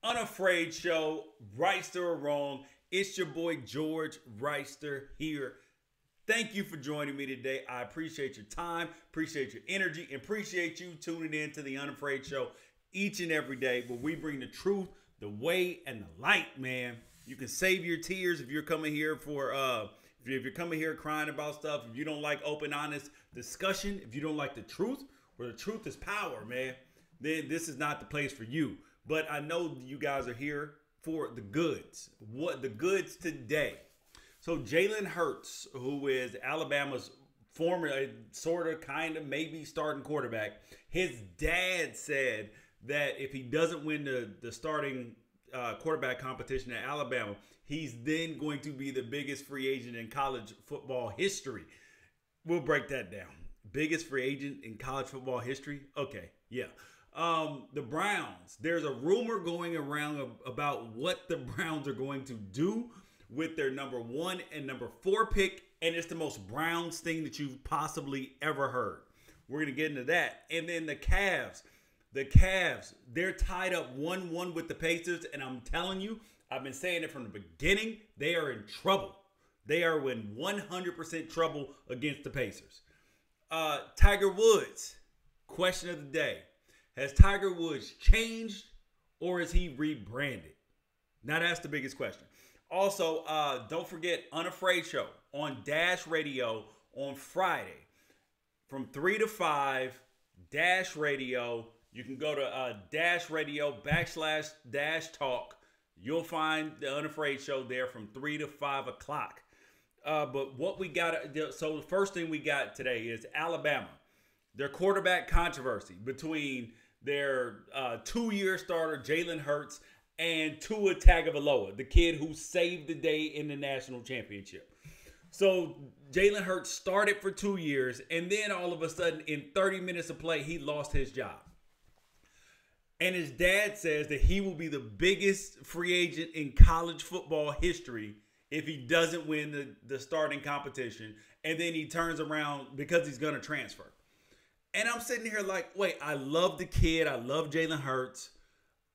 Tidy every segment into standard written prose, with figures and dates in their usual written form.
Unafraid Show, Reister or Wrong. It's your boy George Reister here. Thank you for joining me today. I appreciate your time, appreciate your energy, and appreciate you tuning in to the Unafraid Show each and every day where we bring the truth, the way, and the light, man. You can save your tears if you're coming here for if you're coming here crying about stuff, if you don't like open, honest discussion, if you don't like the truth, where the truth is power, man, then this is not the place for you. But I know you guys are here for the goods. What the goods today? So Jalen Hurts, who is Alabama's former, sort of, kind of, maybe starting quarterback, his dad said that if he doesn't win the starting quarterback competition at Alabama, he's then going to be the biggest free agent in college football history. We'll break that down. Biggest free agent in college football history? Okay, yeah. The Browns, there's a rumor going around about what the Browns are going to do with their number 1 and number 4 pick, and it's the most Browns thing that you've possibly ever heard. We're going to get into that. And then the Cavs, they're tied up 1-1 with the Pacers, and I'm telling you, I've been saying it from the beginning, they are in trouble. They are in 100% trouble against the Pacers. Tiger Woods, question of the day. Has Tiger Woods changed or is he rebranded? Now that's the biggest question. Also, don't forget Unafraid Show on Dash Radio on Friday from 3 to 5, Dash Radio. You can go to Dash Radio /Dash Talk. You'll find the Unafraid Show there from 3 to 5 o'clock. But what we got, so the first thing we got today is Alabama. Their quarterback controversy between their 2-year starter, Jalen Hurts, and Tua Tagoviloa, the kid who saved the day in the national championship. So Jalen Hurts started for 2 years, and then all of a sudden, in 30 minutes of play, he lost his job. And his dad says that he will be the biggest free agent in college football history if he doesn't win the starting competition. And then he turns around because he's going to transfer. And I'm sitting here like, wait, I love the kid. I love Jalen Hurts.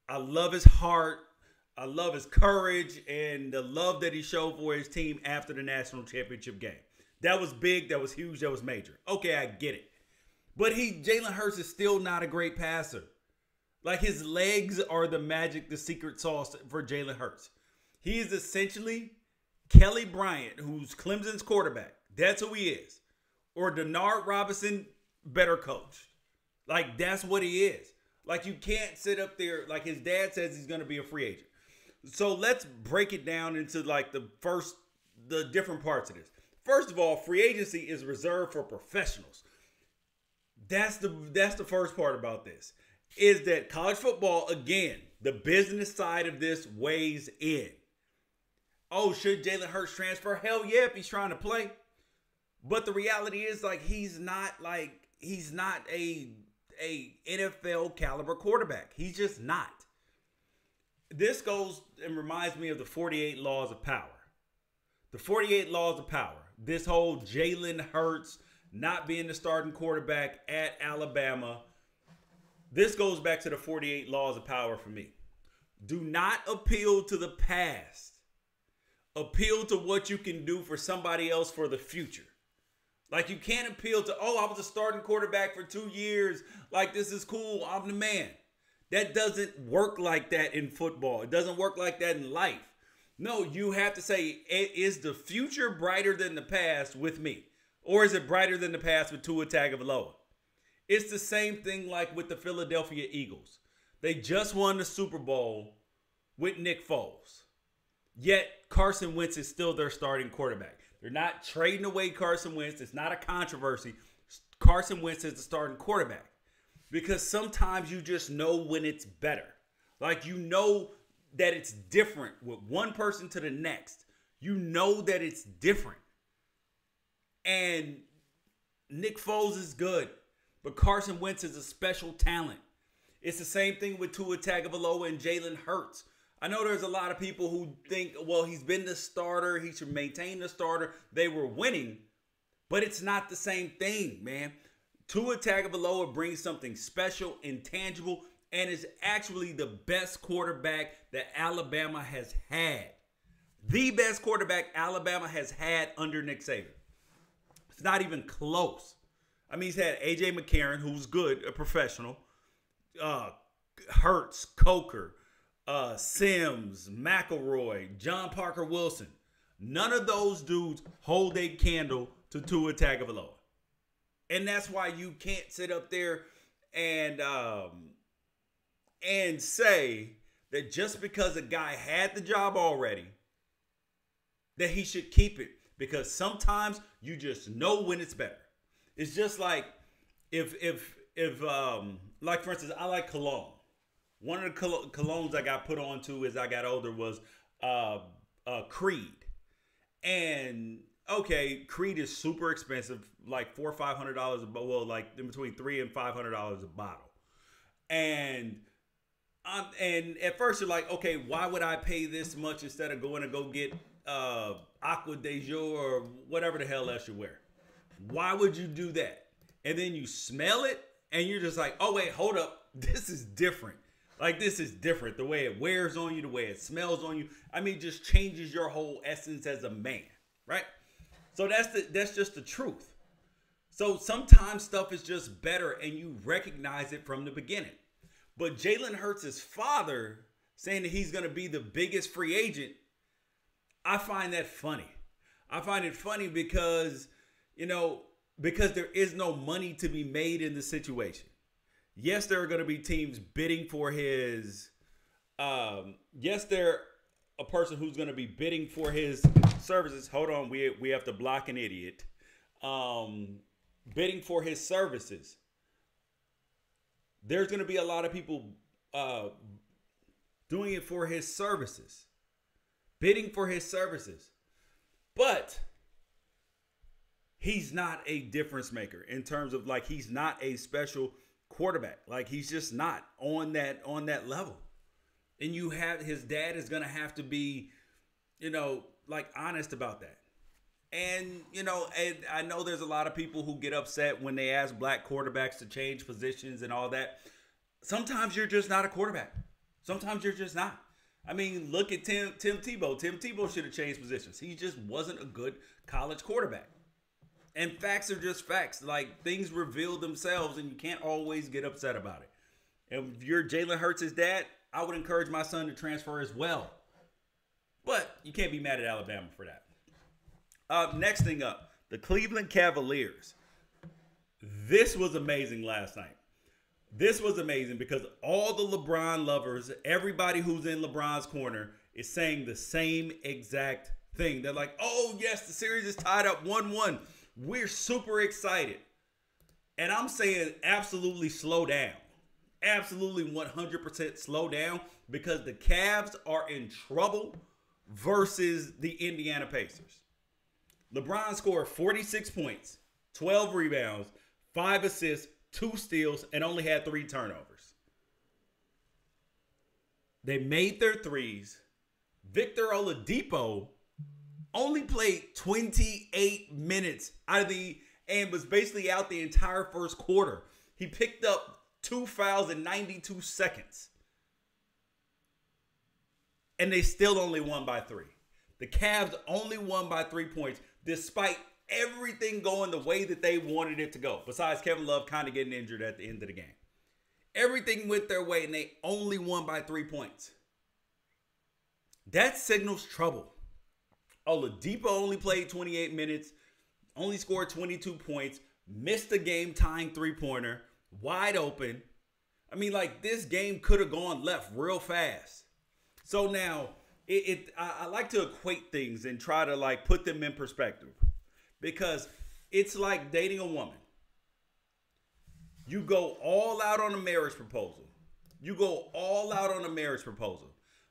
I love his heart. I love his courage and the love that he showed for his team after the national championship game. That was big. That was huge. That was major. Okay, I get it. But Jalen Hurts is still not a great passer. Like, his legs are the magic, the secret sauce for Jalen Hurts. He is essentially Kelly Bryant, who's Clemson's quarterback. That's who he is. Or Denard Robinson, better coach. Like, that's what he is. Like, you can't sit up there. Like, his dad says he's going to be a free agent. So let's break it down into like the different parts of this. First of all, free agency is reserved for professionals. That's the first part about this. Is that college football, again, the business side of this weighs in. Oh, should Jalen Hurts transfer? Hell yeah, if he's trying to play. But the reality is, like, he's not a NFL caliber quarterback. He's just not. This goes and reminds me of the 48 laws of power. The 48 laws of power. This whole Jalen Hurts not being the starting quarterback at Alabama. This goes back to the 48 laws of power for me. Do not appeal to the past. Appeal to what you can do for somebody else for the future. Like, you can't appeal to, oh, I was a starting quarterback for 2 years. Like, this is cool. I'm the man. That doesn't work like that in football. It doesn't work like that in life. No, you have to say, is the future brighter than the past with me? Or is it brighter than the past with Tua Tagoviloa? It's the same thing like with the Philadelphia Eagles. They just won the Super Bowl with Nick Foles. Yet Carson Wentz is still their starting quarterback. They're not trading away Carson Wentz. It's not a controversy. Carson Wentz is the starting quarterback. Because sometimes you just know when it's better. Like, you know that it's different with one person to the next. You know that it's different. And Nick Foles is good. But Carson Wentz is a special talent. It's the same thing with Tua Tagovailoa and Jalen Hurts. I know there's a lot of people who think, well, he's been the starter. He should maintain the starter. They were winning. But it's not the same thing, man. Tua Tagovailoa brings something special, intangible, and is actually the best quarterback that Alabama has had. The best quarterback Alabama has had under Nick Saban. It's not even close. I mean, he's had A.J. McCarron, who's good, a professional. Hurts, Coker, Sims, McElroy, John Parker Wilson. None of those dudes hold a candle to Tua Tagoviloa. And that's why you can't sit up there and say that just because a guy had the job already, that he should keep it. Because sometimes you just know when it's better. It's just like if like for instance, I like cologne. One of the colognes I got put on to as I got older was Creed. And okay, Creed is super expensive, like $400 or $500 a bottle. Well, like in between $300 and $500 a bottle. And at first you're like, okay, why would I pay this much instead of going to go get Aqua de Jour or whatever the hell else you wear? Why would you do that? And then you smell it and you're just like, oh wait, hold up, this is different. Like, this is different. The way it wears on you, the way it smells on you. I mean, it just changes your whole essence as a man, right? So that's just the truth. So sometimes stuff is just better and you recognize it from the beginning. But Jalen Hurts' father saying that he's going to be the biggest free agent, I find that funny. I find it funny because, because there is no money to be made in the situation. Yes, there are going to be teams bidding for his. Yes, there a person who's going to be bidding for his services. Hold on, we have to block an idiot. Bidding for his services. There's going to be a lot of people doing it for his services, bidding for his services, but he's not a difference maker in terms of like he's not a special quarterback. Like he's just not on that level. And you have his dad is gonna have to be, like honest about that. And and I know there's a lot of people who get upset when they ask black quarterbacks to change positions and all that. Sometimes you're just not a quarterback. Sometimes you're just not. I mean, look at Tim Tebow. Tim Tebow should have changed positions. He just wasn't a good college quarterback. And facts are just facts. Like, things reveal themselves, and you can't always get upset about it. And if you're Jalen Hurts' dad, I would encourage my son to transfer as well. But you can't be mad at Alabama for that. Next thing up, the Cleveland Cavaliers. This was amazing last night. This was amazing because all the LeBron lovers, everybody who's in LeBron's corner, is saying the same exact thing. They're like, oh, yes, the series is tied up 1-1. We're super excited. And I'm saying absolutely slow down. Absolutely 100% slow down because the Cavs are in trouble versus the Indiana Pacers. LeBron scored 46 points, 12 rebounds, 5 assists, 2 steals, and only had 3 turnovers. They made their threes. Victor Oladipo only played 28 minutes and was basically out the entire first quarter. He picked up 2 fouls in 92 seconds. And they still only won by 3. The Cavs only won by 3 points, despite everything going the way that they wanted it to go. Besides Kevin Love kind of getting injured at the end of the game. Everything went their way, and they only won by 3 points. That signals trouble. Oladipo only played 28 minutes, only scored 22 points, missed a game-tying three-pointer, wide open. I mean, like, this game could have gone left real fast. So now, I like to equate things and try to, like, put them in perspective. Because it's like dating a woman. You go all out on a marriage proposal.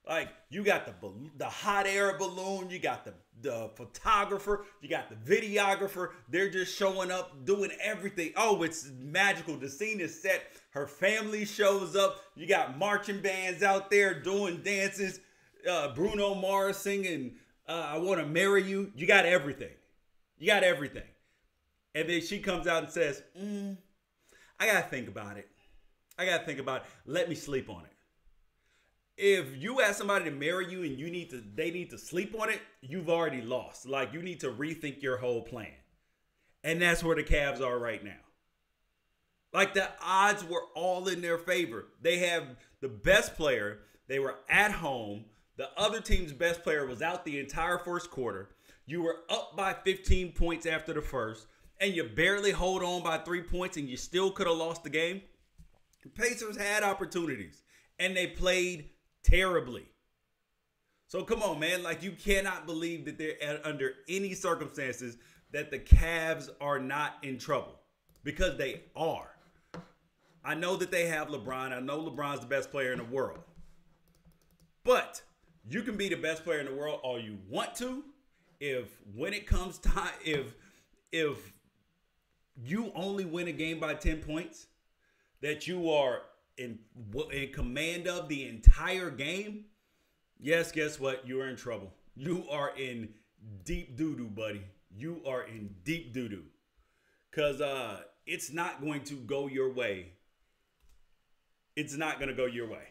Like, you got the hot air balloon. You got the photographer. You got the videographer. They're just showing up, doing everything. Oh, it's magical. The scene is set. Her family shows up. You got marching bands out there doing dances. Bruno Mars singing, I Want to Marry You. You got everything. And then she comes out and says, I got to think about it. I got to think about it. Let me sleep on it. If you ask somebody to marry you and they need to sleep on it, you've already lost. Like, you need to rethink your whole plan. And that's where the Cavs are right now. Like, the odds were all in their favor. They have the best player. They were at home. The other team's best player was out the entire first quarter. You were up by 15 points after the first, and you barely hold on by 3 points, and you still could have lost the game. The Pacers had opportunities, and they played terribly. So come on, man. Like, you cannot believe that they're under any circumstances that the Cavs are not in trouble, because they are. I know that they have LeBron. I know LeBron's the best player in the world. But you can be the best player in the world all you want to. If when it comes time, if you only win a game by 10 points, that you are in command of the entire game, yes, guess what? You are in trouble. You are in deep doo-doo, buddy. You are in deep doo-doo. Because it's not going to go your way. It's not going to go your way.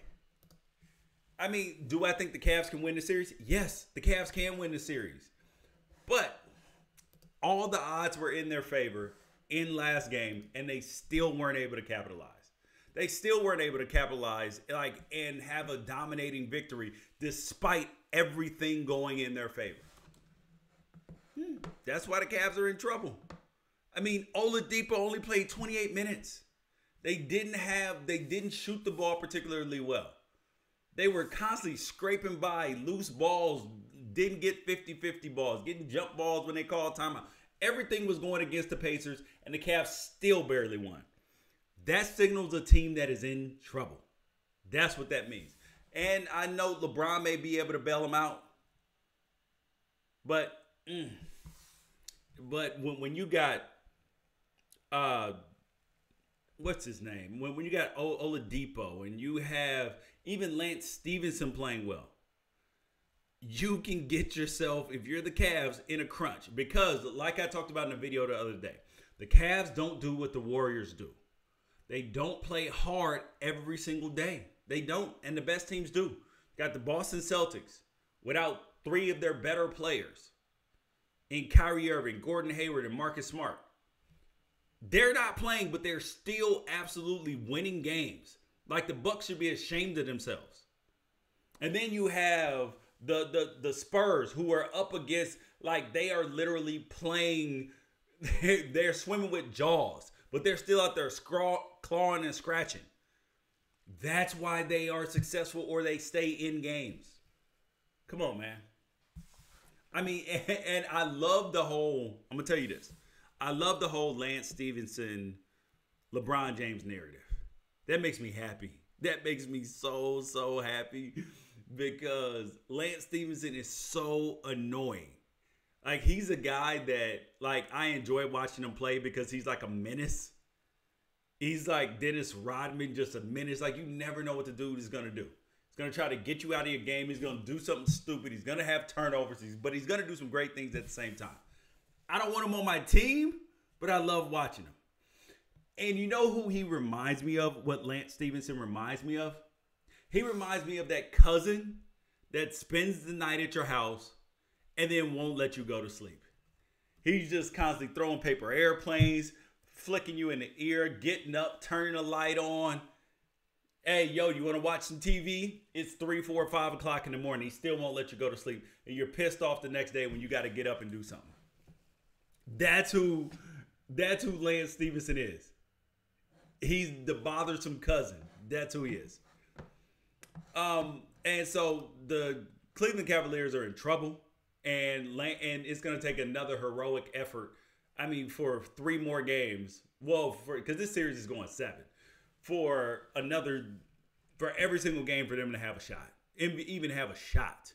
I mean, do I think the Cavs can win the series? Yes, the Cavs can win the series. But all the odds were in their favor in last game, and they still weren't able to capitalize. They still weren't able to capitalize and have a dominating victory despite everything going in their favor. That's why the Cavs are in trouble. I mean, Oladipo only played 28 minutes. They didn't shoot the ball particularly well. They were constantly scraping by loose balls, didn't get 50-50 balls, getting jump balls when they called timeout. Everything was going against the Pacers, and the Cavs still barely won. That signals a team that is in trouble. That's what that means. And I know LeBron may be able to bail them out, but when you got what's his name? When you got Oladipo and you have even Lance Stevenson playing well, you can get yourself, if you're the Cavs, in a crunch. Because, like I talked about in the video the other day, the Cavs don't do what the Warriors do. They don't play hard every single day. They don't, and the best teams do. Got the Boston Celtics without 3 of their better players in Kyrie Irving, Gordon Hayward, and Marcus Smart. They're not playing, but they're still absolutely winning games. Like, the Bucks should be ashamed of themselves. And then you have the Spurs, who are up against, like, they are literally playing, they're swimming with jaws, but they're still out there clawing and scratching. That's why they are successful, or they stay in games. Come on, man. I mean, and I love the whole, I'm going to tell you this. I love the whole Lance Stevenson, LeBron James narrative. That makes me happy. That makes me so, so happy, because Lance Stevenson is so annoying. Like, he's a guy that, like, I enjoy watching him play because he's like a menace. He's like Dennis Rodman, just a menace. Like, you never know what the dude is going to do. He's going to try to get you out of your game. He's going to do something stupid. He's going to have turnovers, but he's going to do some great things at the same time. I don't want him on my team, but I love watching him. And you know who he reminds me of, what Lance Stevenson reminds me of? He reminds me of that cousin that spends the night at your house and then won't let you go to sleep. He's just constantly throwing paper airplanes, flicking you in the ear, getting up, turning the light on. Hey, yo, you want to watch some TV? It's 3, 4, 5 o'clock in the morning. He still won't let you go to sleep. And you're pissed off the next day when you got to get up and do something. That's who Lance Stevenson is. He's the bothersome cousin. That's who he is. And so the Cleveland Cavaliers are in trouble, and it's going to take another heroic effort. I mean, for 3 more games. Well, because this series is going 7. For every single game for them to have a shot, even have a shot.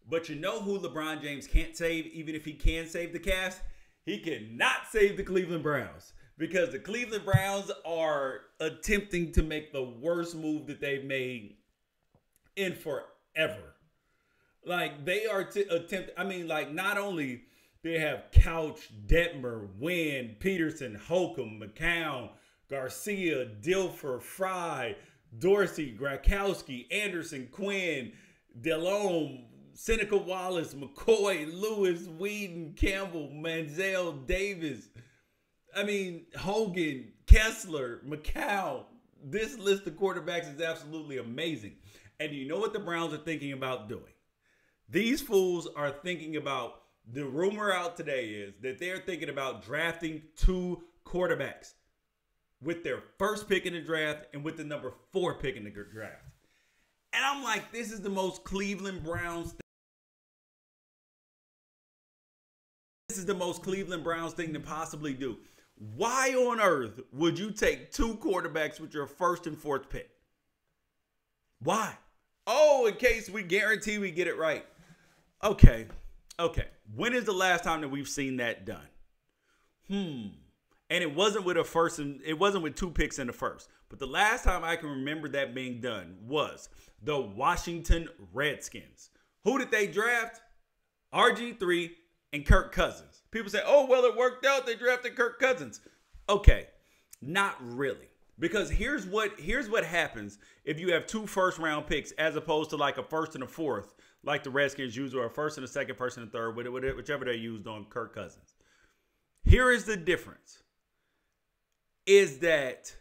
But you know who LeBron James can't save, even if he can save the Cavs? He cannot save the Cleveland Browns, because the Cleveland Browns are attempting to make the worst move that they've made in forever. Like, they are attempting, I mean, like, not only they have Couch, Detmer, Wynn, Peterson, Holcomb, McCown, Garcia, Dilfer, Fry, Dorsey, Grakowski, Anderson, Quinn, Delhomme, Seneca Wallace, McCoy, Lewis, Whedon, Campbell, Manziel, Davis. I mean, Hogan, Kessler, McCown. This list of quarterbacks is absolutely amazing. And you know what the Browns are thinking about doing? These fools are thinking about, the rumor out today is that they're thinking about drafting 2 quarterbacks with their first pick in the draft and with the number 4 pick in the draft. And I'm like, this is the most Cleveland Browns thing. This is the most Cleveland Browns thing to possibly do. Why on earth would you take 2 quarterbacks with your first and 4th pick? Why? Oh, in case we guarantee we get it right. Okay. When is the last time that we've seen that done? And it wasn't with it wasn't with 2 picks in the first. But the last time I can remember that being done was the Washington Redskins. Who did they draft? RG3 and Kirk Cousins. People say, oh, well, it worked out. They drafted Kirk Cousins. Okay, not really. Because here's what happens if you have 2 first-round picks as opposed to like a first and a 4th, like the Redskins use, or a first and a second, first and a third, whichever they used on Kirk Cousins. Here is the difference. Is that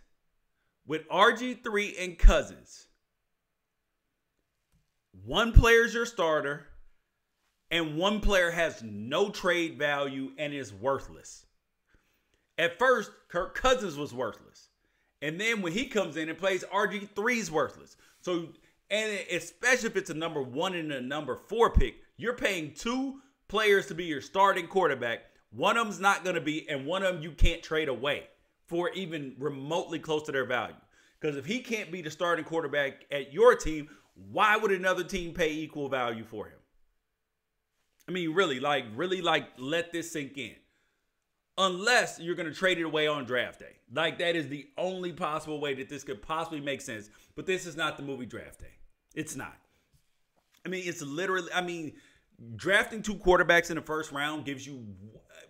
with RG3 and Cousins, one player's your starter and one player has no trade value and is worthless. At first, Kirk Cousins was worthless. And then when he comes in and plays, RG3's worthless. So, and especially if it's a number 1 and a number 4 pick, you're paying 2 players to be your starting quarterback. One of them's not going to be, and one of them you can't trade away for even remotely close to their value. Because if he can't be the starting quarterback at your team, why would another team pay equal value for him? I mean, really, let this sink in. Unless you're going to trade it away on draft day. Like, that is the only possible way that this could possibly make sense. But this is not the movie Draft Day. It's not. I mean, it's literally, drafting 2 quarterbacks in the first round gives you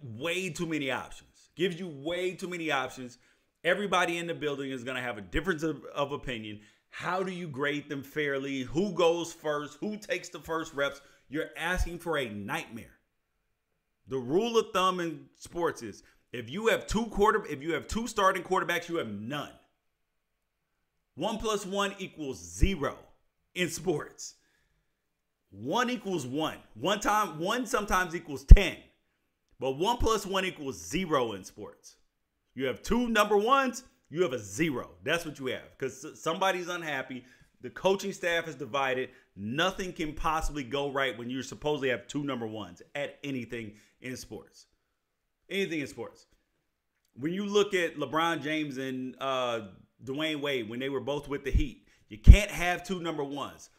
way too many options. Gives you way too many options. Everybody in the building is going to have a difference of opinion. How do you grade them fairly? Who goes first? Who takes the first reps? You're asking for a nightmare. The rule of thumb in sports is if you have 2 starting quarterbacks, you have none. 1 + 1 = 0 in sports. 1 = 1. One sometimes equals 10. But 1 + 1 = 0 in sports. You have 2 number 1s, you have a 0. That's what you have. Because somebody's unhappy. The coaching staff is divided. Nothing can possibly go right when you supposedly have 2 number 1s at anything in sports. Anything in sports. When you look at LeBron James and Dwayne Wade, when they were both with the Heat, you can't have 2 number 1s.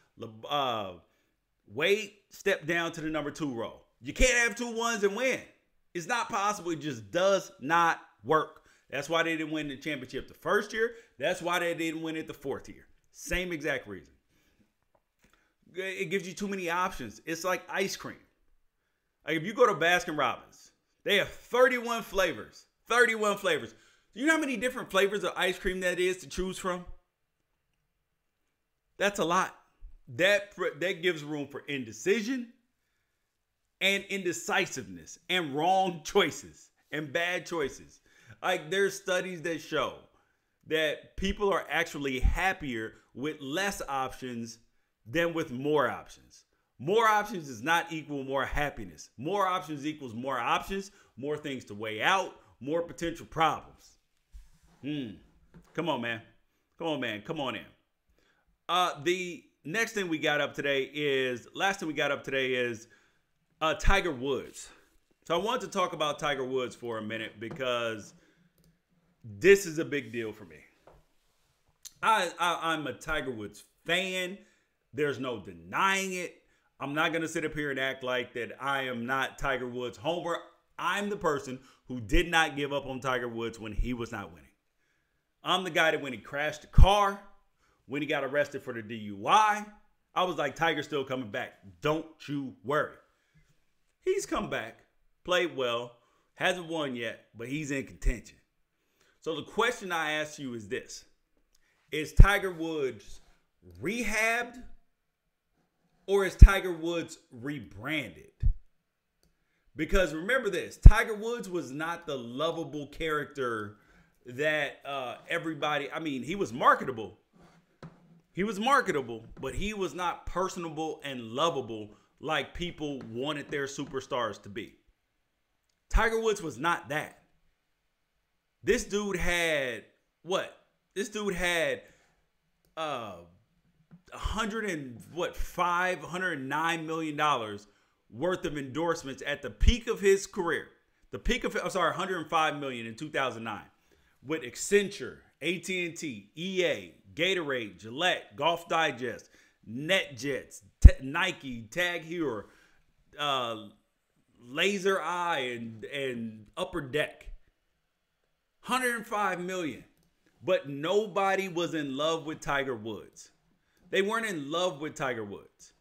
Wade stepped down to the number 2 role. You can't have 2 1s and win. It's not possible. It just does not work. That's why they didn't win the championship the first year. That's why they didn't win it the 4th year. Same exact reason. It gives you too many options. It's like ice cream. Like if you go to Baskin Robbins, they have 31 flavors. 31 flavors. Do you know how many different flavors of ice cream that is to choose from? That's a lot. That gives room for indecision and indecisiveness and wrong choices and bad choices. Like there's studies that show that people are actually happier with less options than with more options. More options does not equal more happiness. More options equals more options, more things to weigh out, more potential problems. Come on, man. Come on, man. Come on in. The next thing we got up today is, Tiger Woods. So I wanted to talk about Tiger Woods for a minute because this is a big deal for me. I'm a Tiger Woods fan. There's no denying it. I'm not going to sit up here and act like that I am not Tiger Woods' homer. I'm the person who did not give up on Tiger Woods when he was not winning. I'm the guy that when he crashed the car, when he got arrested for the DUI, I was like, Tiger's still coming back. Don't you worry. He's come back, played well, hasn't won yet, but he's in contention. So the question I ask you is this. Is Tiger Woods rehabbed or is Tiger Woods rebranded? Because remember this, Tiger Woods was not the lovable character that everybody, I mean, he was marketable. He was marketable, but he was not personable and lovable like people wanted their superstars to be. Tiger Woods was not that. This dude had what? This dude had $109 million worth of endorsements at the peak of his career. The peak of, I'm sorry, $105 million in 2009 with Accenture, AT&T, EA, Gatorade, Gillette, Golf Digest, NetJets, Nike, Tag Heuer, Laser Eye, and Upper Deck. $105 million. But nobody was in love with Tiger Woods. They weren't in love with Tiger Woods.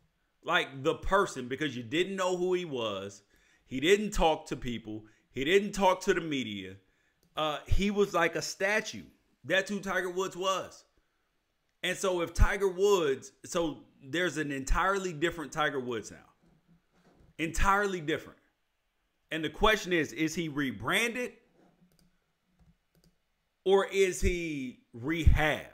Like the person, because you didn't know who he was. He didn't talk to people. He didn't talk to the media. He was like a statue. That's who Tiger Woods was. And so if Tiger Woods, so there's an entirely different Tiger Woods now. Entirely different. And the question is he rebranded or is he rehabbed?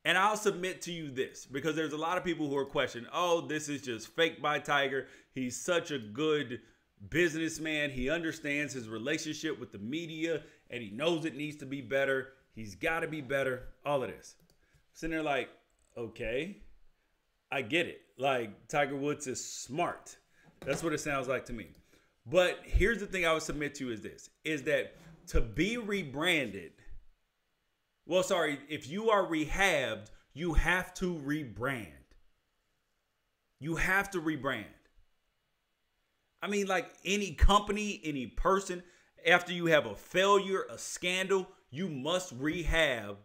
And I'll submit to you this, because there's a lot of people who are questioning, oh, this is just fake by Tiger. He's such a good businessman. He understands his relationship with the media and he knows it needs to be better. He's got to be better. All of this. Sitting there like, okay, I get it. Like Tiger Woods is smart. That's what it sounds like to me. But here's the thing I would submit to you is this, is that to be rebranded, well, sorry, if you are rehabbed, you have to rebrand. You have to rebrand. I mean, like any company, any person, after you have a failure, a scandal, you must rehab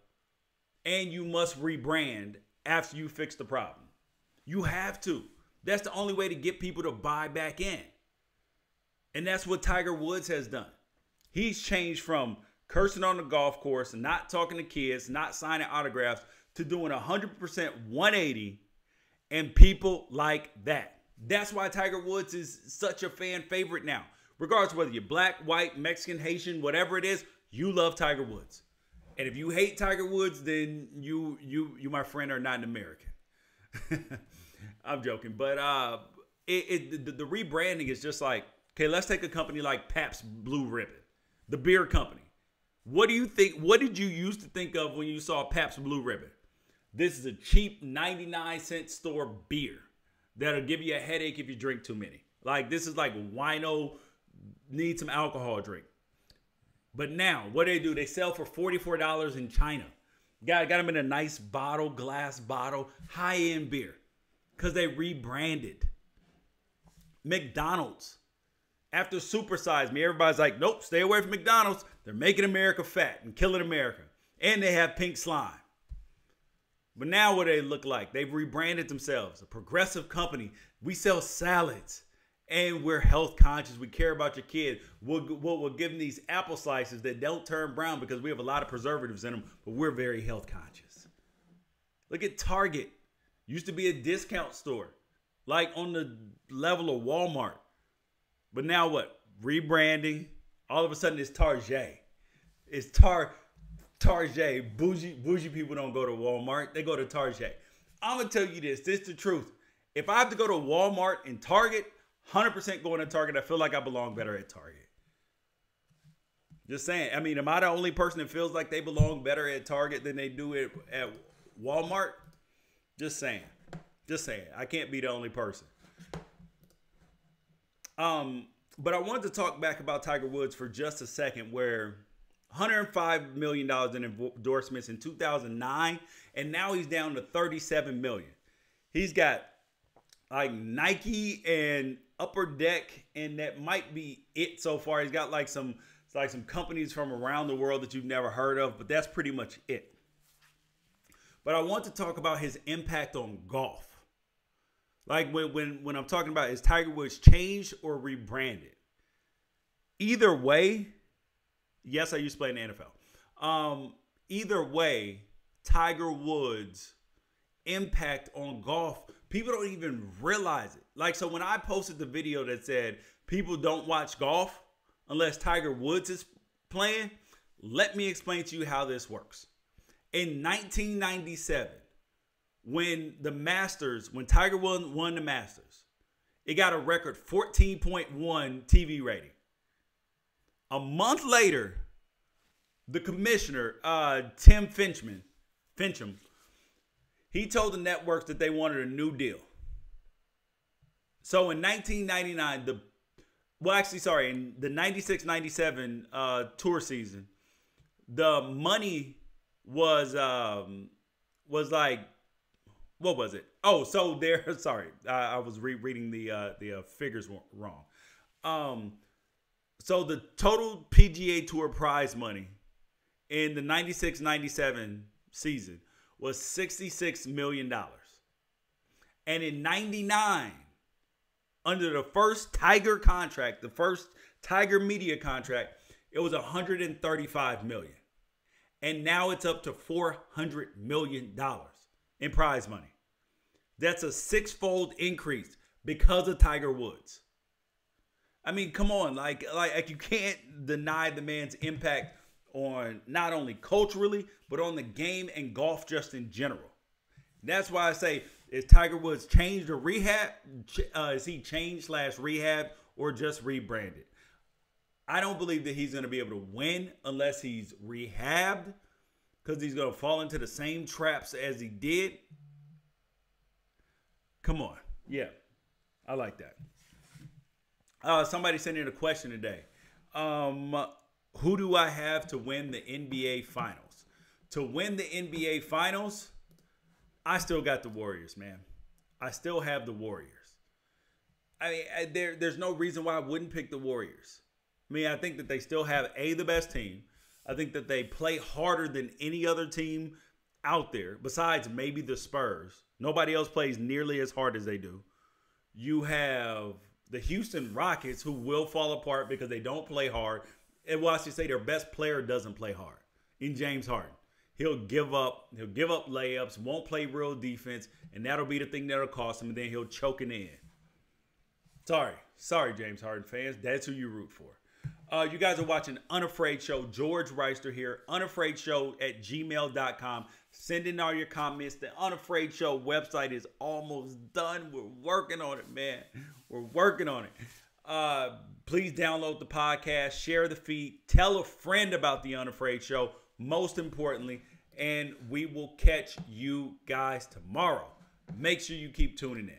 and you must rebrand after you fix the problem. You have to. That's the only way to get people to buy back in. And that's what Tiger Woods has done. He's changed from cursing on the golf course, not talking to kids, not signing autographs, to doing 100% 180, and people like that. That's why Tiger Woods is such a fan favorite now. Regardless of whether you're black, white, Mexican, Haitian, whatever it is, you love Tiger Woods. And if you hate Tiger Woods, then you my friend, are not an American. I'm joking. But the rebranding is just like, okay, let's take a company like Pabst Blue Ribbon, the beer company. What do you think? What did you used to think of when you saw Pabst Blue Ribbon? This is a cheap 99-cent store beer that'll give you a headache if you drink too many. Like this is like wino, need some alcohol drink. But now, what do? They sell for $44 in China. Got them in a nice bottle, glass bottle, high-end beer. Because they rebranded. McDonald's. After Super Size Me, everybody's like, nope, stay away from McDonald's. They're making America fat and killing America. And they have pink slime. But now what do they look like? They've rebranded themselves. A progressive company. We sell salads. And we're health conscious. We care about your kid. We'll give them these apple slices that don't turn brown because we have a lot of preservatives in them. But we're very health conscious. Look at Target. Used to be a discount store. Like on the level of Walmart. But now what? Rebranding. All of a sudden it's Target. It's Target. Bougie people don't go to Walmart. They go to Target. I'm going to tell you this. This is the truth. If I have to go to Walmart and Target, 100% going to Target. I feel like I belong better at Target. Just saying. I mean, am I the only person that feels like they belong better at Target than they do at Walmart? Just saying. Just saying. I can't be the only person. But I wanted to talk back about Tiger Woods for just a second, where $105 million in endorsements in 2009, and now he's down to $37 million. He's got like Nike and Upper Deck, and that might be it so far. He's got like some companies from around the world that you've never heard of, but that's pretty much it. But I want to talk about his impact on golf. Like when I'm talking about, is Tiger Woods changed or rebranded? Either way, yes, I used to play in the NFL. Either way, Tiger Woods' impact on golf, people don't even realize it. Like, so when I posted the video that said people don't watch golf unless Tiger Woods is playing, let me explain to you how this works. In 1997, when Tiger won the Masters, it got a record 14.1 TV rating. A month later, the commissioner, Tim Fincham, he told the networks that they wanted a new deal. So in 1999, in the 96-97 tour season, the money was like, what was it? Oh, so there. Sorry, I was reading the figures wrong. So the total PGA Tour prize money in the 96-97 season was $66 million. And in 99, under the first Tiger contract, the first Tiger media contract, it was $135 million. And now it's up to $400 million in prize money. That's a six-fold increase because of Tiger Woods. I mean, come on, like you can't deny the man's impact on not only culturally, but on the game and golf just in general. That's why I say, is Tiger Woods changed or rehab? Is he changed/rehab or just rebranded? I don't believe that he's going to be able to win unless he's rehabbed, because he's going to fall into the same traps as he did. Come on. Yeah, I like that. Somebody sent in a question today. Who do I have to win the NBA Finals? To win the NBA Finals, I still got the Warriors, man. I still have the Warriors. I mean, there's no reason why I wouldn't pick the Warriors. I mean, I think that they still have, the best team. I think that they play harder than any other team out there, besides maybe the Spurs. Nobody else plays nearly as hard as they do. You have the Houston Rockets, who will fall apart because they don't play hard. And well, I should say their best player doesn't play hard, in James Harden. He'll give up layups, won't play real defense, and that'll be the thing that'll cost him, and then he'll choke it in. Sorry, James Harden fans. That's who you root for. You guys are watching Unafraid Show. George Reister here. unafraidshow@gmail.com. Send in all your comments. The Unafraid Show website is almost done. We're working on it, man. We're working on it. Please download the podcast, share the feed, tell a friend about the Unafraid Show, most importantly, and we will catch you guys tomorrow. Make sure you keep tuning in.